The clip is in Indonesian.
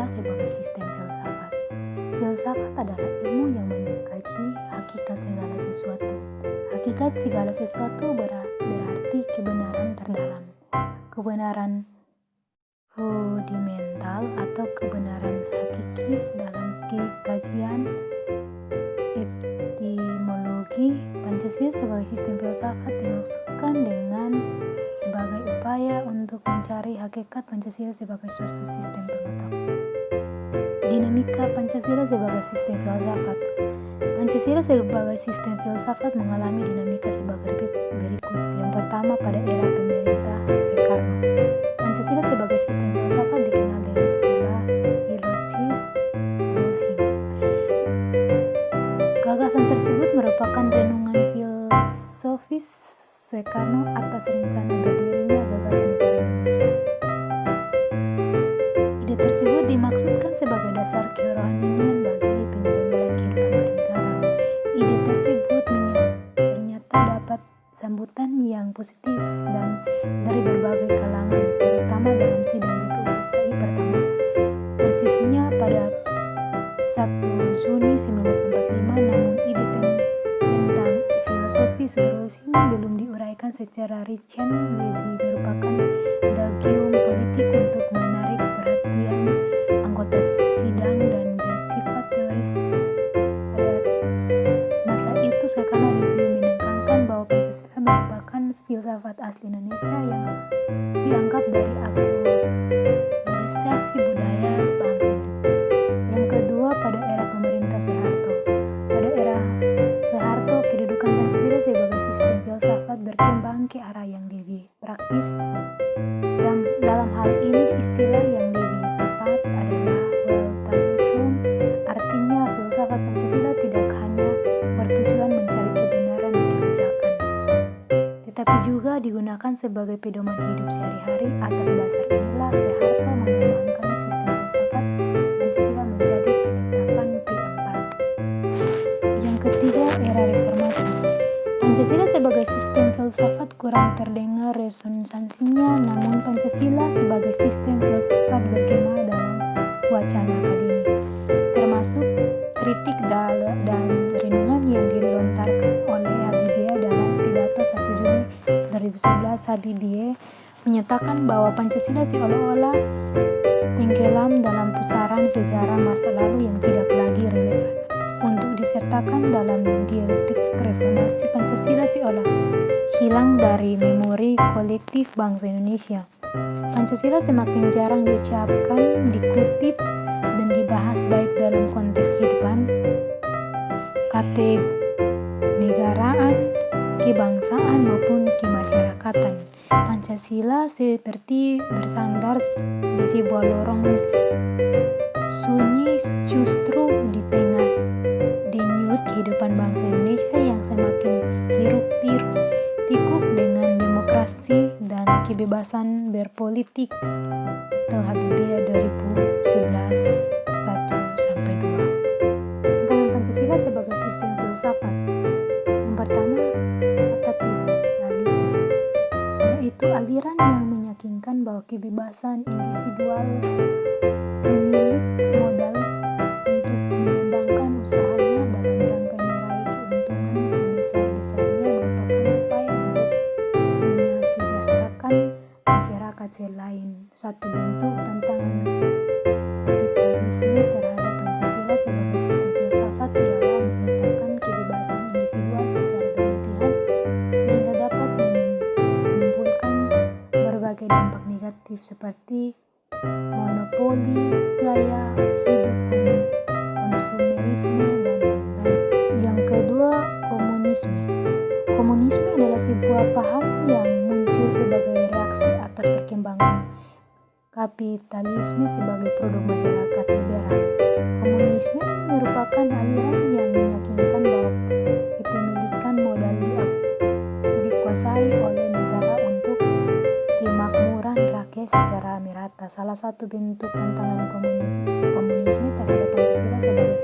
Pancasila sebagai sistem filsafat. Filsafat adalah ilmu yang mengkaji hakikat segala sesuatu. Hakikat segala sesuatu berarti kebenaran terdalam, kebenaran fundamental atau kebenaran hakiki. Dalam kajian epistemologi, Pancasila sebagai sistem filsafat dimaksudkan dengan sebagai upaya untuk mencari hakikat Pancasila sebagai suatu sistem pengetahuan. Dinamika Pancasila sebagai sistem filsafat. Pancasila sebagai sistem filsafat mengalami dinamika sebagai berikut. Yang pertama, pada era pemerintah Soekarno, Pancasila sebagai sistem filsafat dikenal dengan istilah philosophies revolution. Gagasan tersebut merupakan renungan filosofis Soekarno atas rencana berdirinya gagasan negara Indonesia. Ide tersebut dimaksudkan sebagai dasar kerohanian bagi penyelenggaraan kehidupan bernegara. Ide tersebut ternyata dapat sambutan yang positif dan dari berbagai kalangan, terutama dalam sidang DPUPKI pertama, persisnya pada 1 Juni 1945. Namun ide tentang filosofi revolusi belum diuraikan secara rinci, lebih merupakan dagium politik untuk menarik perhatian anggota sidang dan bersifat teoris. Pada masa itu Soekarno lebih menekankan bahwa Pancasila merupakan filsafat asli Indonesia yang dianggap dari akulturasi budaya bangsa ini. Yang kedua, pada era pemerintah Soeharto. Pada era Soeharto, kedudukan Pancasila sebagai sistem filsafat berkembang ke arah yang lebih praktis. Dalam hal ini, istilah yang lebih tepat adalah Weltanschauung. Artinya, filsafat Pancasila tidak hanya bertujuan mencari kebenaran kebijakan, tetapi juga digunakan sebagai pedoman hidup sehari-hari. Atas dasar inilah Soeharto mengembangkan sistem filsafat Pancasila menjadi penetapan P4. Yang ketiga, era reformasi. Pancasila sebagai sistem filsafat kurang terdengar resonansinya, namun Pancasila sebagai sistem filsafat bergema dalam wacana akademik, termasuk kritik dan renungan yang dilontarkan oleh Habibie dalam pidato 1 Juni 2011. Habibie menyatakan bahwa Pancasila seolah-olah tenggelam dalam pusaran sejarah masa lalu yang tidak lagi relevan untuk disertakan dalam dialektik reformasi. Pancasila seolah hilang dari memori kolektif bangsa Indonesia. Pancasila semakin jarang diucapkan, dikutip, dan dibahas baik dalam konteks kehidupan kenegaraan, kebangsaan maupun kemasyarakatan. Pancasila seperti bersandar di sebuah lorong sunyi justru di tengah denyut kehidupan bangsa Indonesia yang semakin hiruk-pikuk dengan demokrasi dan kebebasan berpolitik. Atau Habibie 2011 1-2. Tentang Pancasila sebagai sistem filsafat. Yang pertama, kapitalisme, yaitu aliran yang meyakinkan bahwa kebebasan individual pemilik modal untuk mengembangkan usahanya dalam rangka meraih keuntungan sebesar-besarnya merupakan upaya untuk mensejahterakan masyarakat. Selain satu bentuk tantangan kapitalisme terhadap Pancasila sebagai sistem filsafat ialah menyatakan kebebasan individual secara berlebihan sehingga dapat menimbulkan berbagai dampak negatif seperti monopoli gaya hidup, konsumerisme, dan lain-lain. Yang kedua, komunisme. Komunisme adalah sebuah paham yang muncul sebagai reaksi atas perkembangan kapitalisme sebagai produk masyarakat liberal. Komunisme merupakan aliran yang meyakinkan bahwa kepemilikan modal dikuasai oleh negara untuk kemakmuran rakyat secara merata. Salah satu bentuk tantangan komunisme terhadap Pancasila sebagai